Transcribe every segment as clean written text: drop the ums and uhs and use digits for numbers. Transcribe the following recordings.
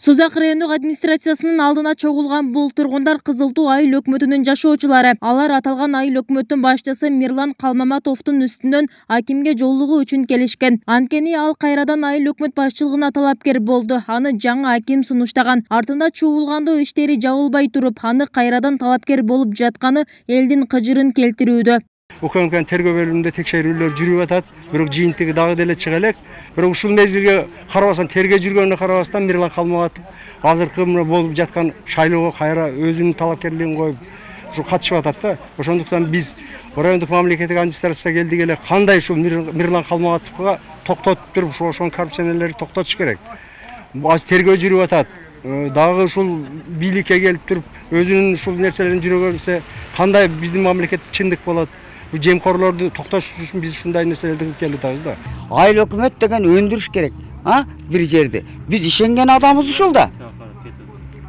Созак райондук администрациясынын алдына чогулган бул тургундар Кызыл Туу айыл өкмөтүнүн жашоочулары. Алар аталган айыл өкмөттүн башчысы Мирлан Калмаматовдун үстүнөн акимге жолугуу үчүн келишкен. Анткени ал кайрадан айыл өкмөт башчылыгына талапкер болду. Аны жаңы аким сунуштаган. Артында чуулгандоо иштери жабылбай туруп, аны кайрадан талапкер болуп жатканы элдин кыжырын келтирүүдө. Укмк тергөө бөлүмүндө текшерүүлөр жүрүп атат. Бирок жыйынтыгы дагы деле чыга элек. Бирок ушул мезгилге карабастан, тергөө жүргөнүнө карабастан Мирлан Калмаматов азыркы болуп жаткан шайлоого кайра өзүнүн талапкерлигин коюп катышып атат да. Ошондуктан биз райондук мамлекеттик администрацияга келдик эле кандай ушул Мирлан Калмаматовго токтотуп туруп ошол коррупционерлерди токтотуш керек. Азыр тергөө жүрүп атат. Дагы ушул бийликке келип туруп өзүнүн ушул нерселерин жүргөнсө кандай биздин мамлекет чындык болот? Bu cemkorlardı toxtaş üçün biz şunday neselerde geldi da. Ayıl hükümet degen öndürüş gerek. Ha? Bir yerde. Biz işengen adamız uşul da.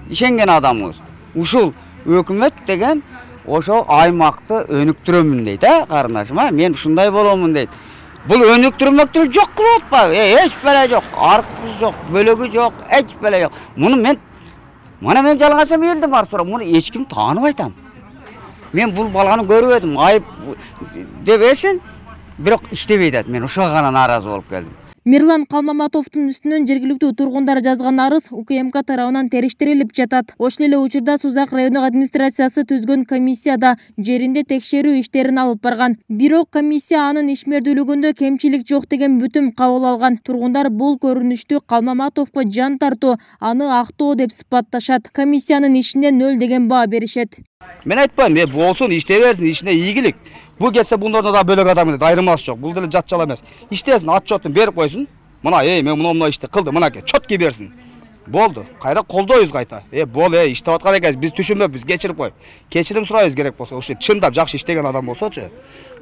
İşengen adamız. Uşul hükümet degen oşo aymaktı önüktürömün deydi ha kardeşim ha. Men şunday bolomun deydi. Bul önüktürmöktür yok kılıp hiç böyle yok. Arkız yok, bölögü yok, hiç böyle yok. Bunu men жалгасам eldim var sonra. Bunu hiç kim tanып aytam. Men bul balаны көрүп edим, ayıp debesин, бирок иштебейт атат. Мен ошого гана нааразы болуп келдим. Мирлан Калмаматовдун үстүнөн жергиликтүү тургундар жазган арыз УКМК тарабынан териштирилип жатат. Ошол эле учурда Созак райондук администрациясы түзгөн комиссияда жеринде текшерүү иштерин алып барган. Бирок комиссия анын ишмердүүлүгүндө кемчилик жок деген бүтүм кабыл алган. Тургундар бул көрүнүштү Калмаматовго жан тартуу, аны актоо деп сыпатташат. Комиссиянын ишине 0 деген баа беришет. Мен айтпайм, болсун, иште берсин, ишине ийгилик. Бул кетсе bundan да бөлөк адам деп айырмасы жок. Бул деле жатчала эмес. Иштесин, отчетун берип койсун. Мына, мен мына ишти кылдым, мына чотки берсин. Болду. Кайра колдойбуз кайта. Бол, иштеп аткан экенбиз, биз түшүнбөпбүз, кечирип кой. Кечирим сурайбыз керек болсо, ошо чындап жакшы иштеген адам болсочу.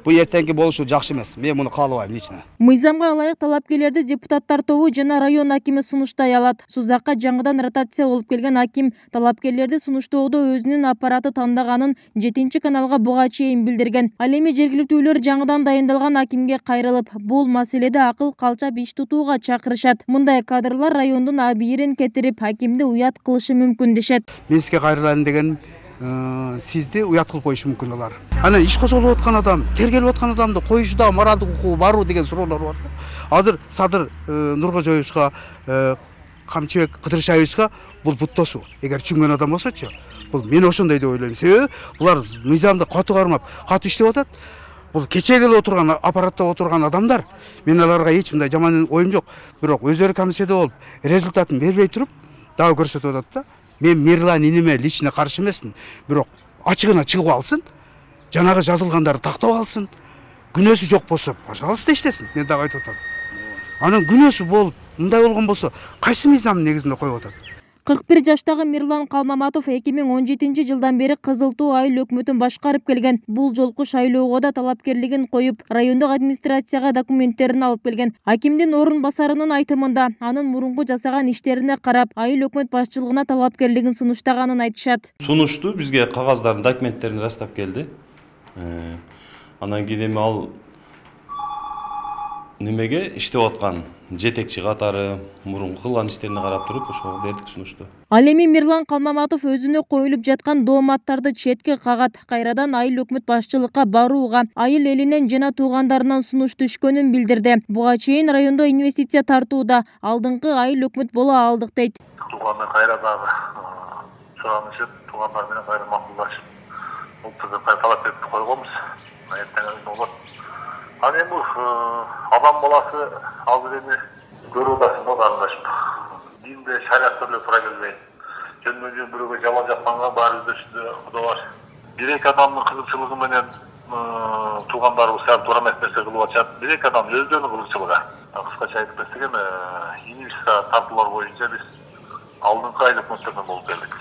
Бул эртеңки болушу жакшы эмес. Мен муну каалабайм лично. Мыйзамга ылайык талапкерлерди депутаттар тобу жана район акими сунуштай алат. Сузакка жаңыдан ротация болуп келген аким талапкерлерди сунуштоодо өзүнүн аппараты тандаганын 7-каналга буга чейин билдирген. Ал эми жергиликтүүлөр жаңыдан дайындалган акимге кайрылып, бул маселеде акыл калчап иш тутууга чакырышат. Мындай кадрлар райондун абийирин кетирип, акимди уят кылышы мүмкүн дешет. Мен сизге кайрылайын деген сизди уят кылып коюшу мүмкүн алар. Анан иш козголуп аткан адам, тергелип аткан адамды коюшуда моралдык укугу барбы деген суроолор бар да. Азыр Садыр Нуркожоевичка, Камчыбек Кыдыршаевичка бул буттосу. Эгер чүңгөн адам болсочу, бул мен ошондой деп ойлойм. Себеби булар мыйзамды катуу кармап, катуу иштеп атат. Бул кечеге эле отурган аппаратта отурган адамдар. Мен аларга эч мындай жаман оюм жок. Бирок өздөрү комиссияда болуп, результатын бербей туруп, дагы көрсөтүп атат да. Мен Мирлан иниме лично каршы эмесмин. Бирок ачыгына чыгып алсын, жанагы жазылгандарды тактап алсын. Күнөөсү жок болсо, пожалуйста иштесин. Мен дагы айтып атам. Анын күнөөсү болуп, мындай болгон болсо, кайсы мыйзамдын негизинде коюп атат? 41 жаштагы Мирлан Калмаматов 2017-жылдан бери Кызыл Туу айыл өкмөтүн башкарып келген. Бул жолку шайлоого да талапкерлигин коюп, райондук администрацияга документтерин алып келген. Акимдин орун басарынын айтымында, анын мурунку жасаган иштерине карап, айыл өкмөт башчылыгына талапкерлигин сунуштаганын айтышат. Сунушту бизге кагаздардын, документтерин растап келди. Анан кийин эми ал немеге иштеп аткан жетекчи катары мурунку кылган иштерине карап туруп ошого бердик сунушту. Ал эми Мирлан Калмаматов өзүнө коюлуп жаткан дооматтарды четке кагат, кайрадан айыл өкмөт башчылыкка барууга, айыл элинен жана туугандарынан сунуш түшкөнүн билдирди. Буга чейин райондо инвестиция тартууда алдыңкы айыл өкмөт боло алдык дейт. Туугандар кайрадан суранышып, туугандар менен кайра макулдашып, улуттук талап берип койгонбуз. Эртең болот. Ал эми адам баласы азыр эми көрүп атасың да карындашым. Динде шариатта эле туура келбейт. Жөнмөн-жөн бирөөгө жала жапканга баарыбызда ичинде Кудай бар. Бир-эки адамдын кызыкчылыгы менен туугандарыбыз сәл туура эмес нерсе кылып атышат. Бир-эки адам өздөрүнүн кызыкчылыгы. Кыскача айтып кетсек эми инвестиция тартуулар боюнча биз алдыңкы айыл өкмөттөрдөн болуп келдик.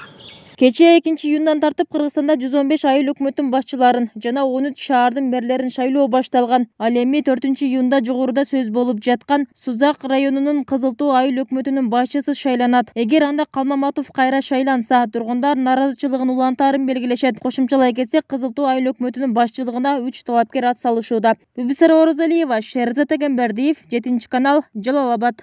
Кечээ 2-июндан тартып Кыргызстанда 115 айыл өкмөттүн башчыларын жана 13 шаардын мэрлерин шайлоо башталган. Ал эми 4-июнда жогоруда сөз болуп жаткан Созак районунун Кызыл Туу айыл өкмөтүнүн башчысы шайланат. Эгер анда Калмаматов кайра шайланса, тургундар наразычылыгын улантаарын белгилешет. Кошумчалай кетсек, Кызыл Туу айыл өкмөтүнүн башчылыгына 3 талапкер ат салышууда. Бибисара Орозалиева, Шерзат Эгембердиев, 7-канал, Жалал Абад.